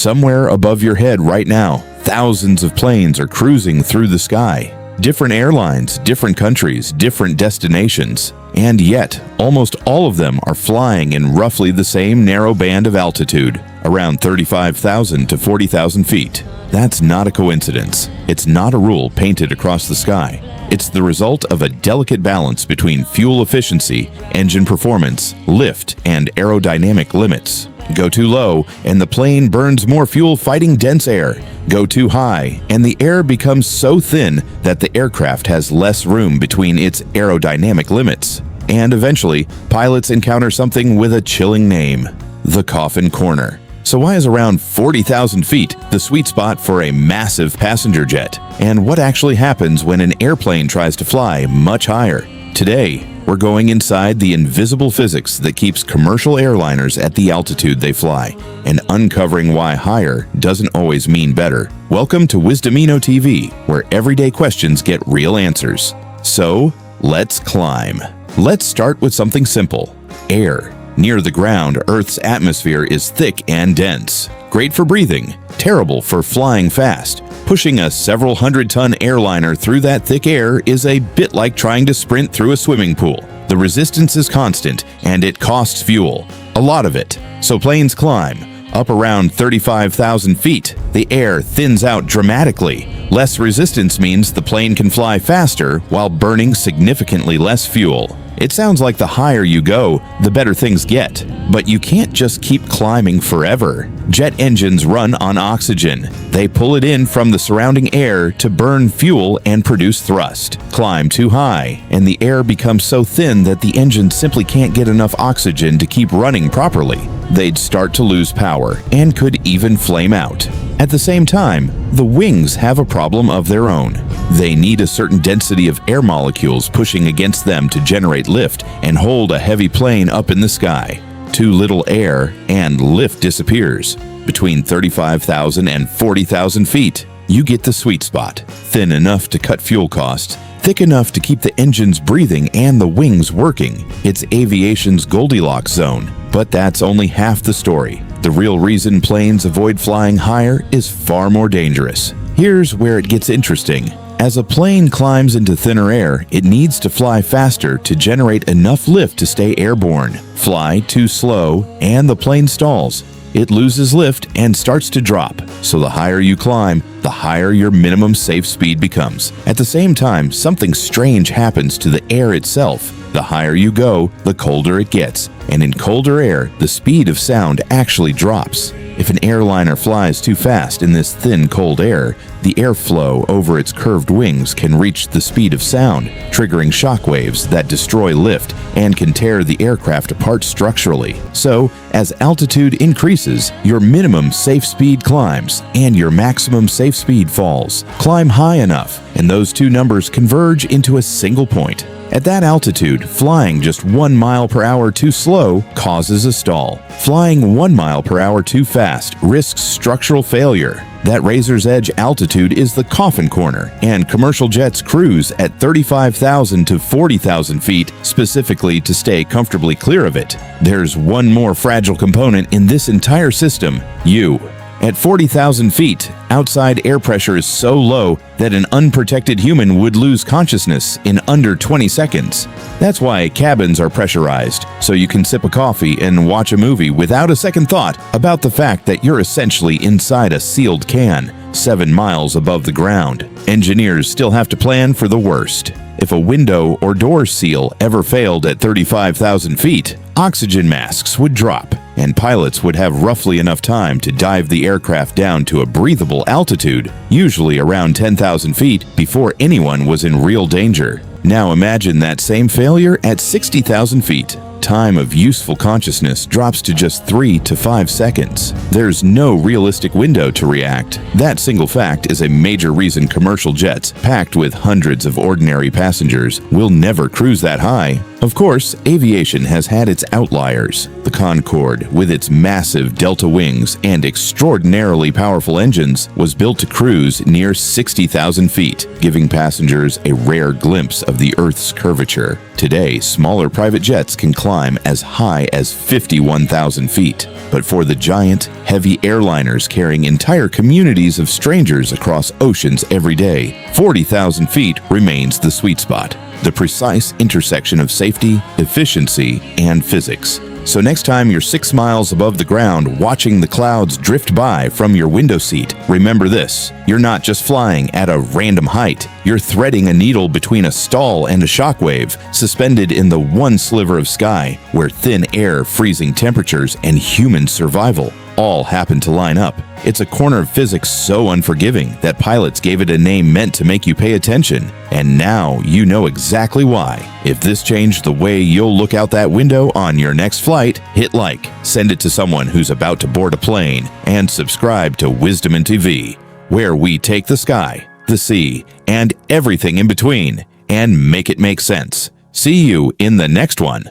somewhere above your head right now. Thousands of planes are cruising through the sky. Different airlines, different countries, different destinations. And yet, almost all of them are flying in roughly the same narrow band of altitude, around 35,000 to 40,000 feet. That's not a coincidence. It's not a rule painted across the sky. It's the result of a delicate balance between fuel efficiency, engine performance, lift, and aerodynamic limits. Go too low, and the plane burns more fuel fighting dense air. Go too high, and the air becomes so thin that the aircraft has less room between its aerodynamic limits. And eventually, pilots encounter something with a chilling name: the Coffin Corner. So why is around 40,000 feet the sweet spot for a massive passenger jet? And what actually happens when an airplane tries to fly much higher? Today, we're going inside the invisible physics that keeps commercial airliners at the altitude they fly, and uncovering why higher doesn't always mean better. Welcome to Wisdomino TV, where everyday questions get real answers. So, let's climb. Let's start with something simple: air. Near the ground, Earth's atmosphere is thick and dense. Great for breathing, terrible for flying fast. Pushing a several hundred-ton airliner through that thick air is a bit like trying to sprint through a swimming pool. The resistance is constant, and it costs fuel. A lot of it. So planes climb. Up around 35,000 feet, the air thins out dramatically. Less resistance means the plane can fly faster while burning significantly less fuel. It sounds like the higher you go, the better things get. But you can't just keep climbing forever. Jet engines run on oxygen. They pull it in from the surrounding air to burn fuel and produce thrust. Climb too high, and the air becomes so thin that the engine simply can't get enough oxygen to keep running properly. They'd start to lose power and could even flame out. At the same time, the wings have a problem of their own. They need a certain density of air molecules pushing against them to generate lift and hold a heavy plane up in the sky. Too little air, and lift disappears. Between 35,000 and 40,000 feet, you get the sweet spot. Thin enough to cut fuel costs, thick enough to keep the engines breathing and the wings working. It's aviation's Goldilocks zone. But that's only half the story. The real reason planes avoid flying higher is far more dangerous. Here's where it gets interesting. As a plane climbs into thinner air, it needs to fly faster to generate enough lift to stay airborne. Fly too slow, and the plane stalls. It loses lift and starts to drop. So the higher you climb, the higher your minimum safe speed becomes. At the same time, something strange happens to the air itself. The higher you go, the colder it gets. And in colder air, the speed of sound actually drops. If an airliner flies too fast in this thin, cold air, the airflow over its curved wings can reach the speed of sound, triggering shock waves that destroy lift and can tear the aircraft apart structurally. So, as altitude increases, your minimum safe speed climbs and your maximum safe speed falls. Climb high enough, and those two numbers converge into a single point. At that altitude, flying just 1 mile per hour too slow causes a stall. Flying 1 mile per hour too fast risks structural failure. That razor's edge altitude is the Coffin Corner, and commercial jets cruise at 35,000 to 40,000 feet specifically to stay comfortably clear of it. There's one more fragile component in this entire system: you. At 40,000 feet, outside air pressure is so low that an unprotected human would lose consciousness in under 20 seconds. That's why cabins are pressurized, so you can sip a coffee and watch a movie without a second thought about the fact that you're essentially inside a sealed can, 7 miles above the ground. Engineers still have to plan for the worst. If a window or door seal ever failed at 35,000 feet, oxygen masks would drop, and pilots would have roughly enough time to dive the aircraft down to a breathable altitude, usually around 10,000 feet, before anyone was in real danger. Now imagine that same failure at 60,000 feet. Time of useful consciousness drops to just 3 to 5 seconds. There's no realistic window to react. That single fact is a major reason commercial jets, packed with hundreds of ordinary passengers, will never cruise that high. Of course, aviation has had its outliers. The Concorde, with its massive delta wings and extraordinarily powerful engines, was built to cruise near 60,000 feet, giving passengers a rare glimpse of the Earth's curvature. Today, smaller private jets can climb climb as high as 51,000 feet. But for the giant, heavy airliners carrying entire communities of strangers across oceans every day, 40,000 feet remains the sweet spot, the precise intersection of safety, efficiency, and physics. So next time you're 6 miles above the ground watching the clouds drift by from your window seat, remember this: you're not just flying at a random height. You're threading a needle between a stall and a shockwave, suspended in the one sliver of sky where thin air, freezing temperatures, and human survival all happen to line up. It's a corner of physics so unforgiving that pilots gave it a name meant to make you pay attention. And now you know exactly why. If this changed the way you'll look out that window on your next flight, hit like, send it to someone who's about to board a plane, and subscribe to Wisdomino TV, where we take the sky, the sea, and everything in between and make it make sense. See you in the next one.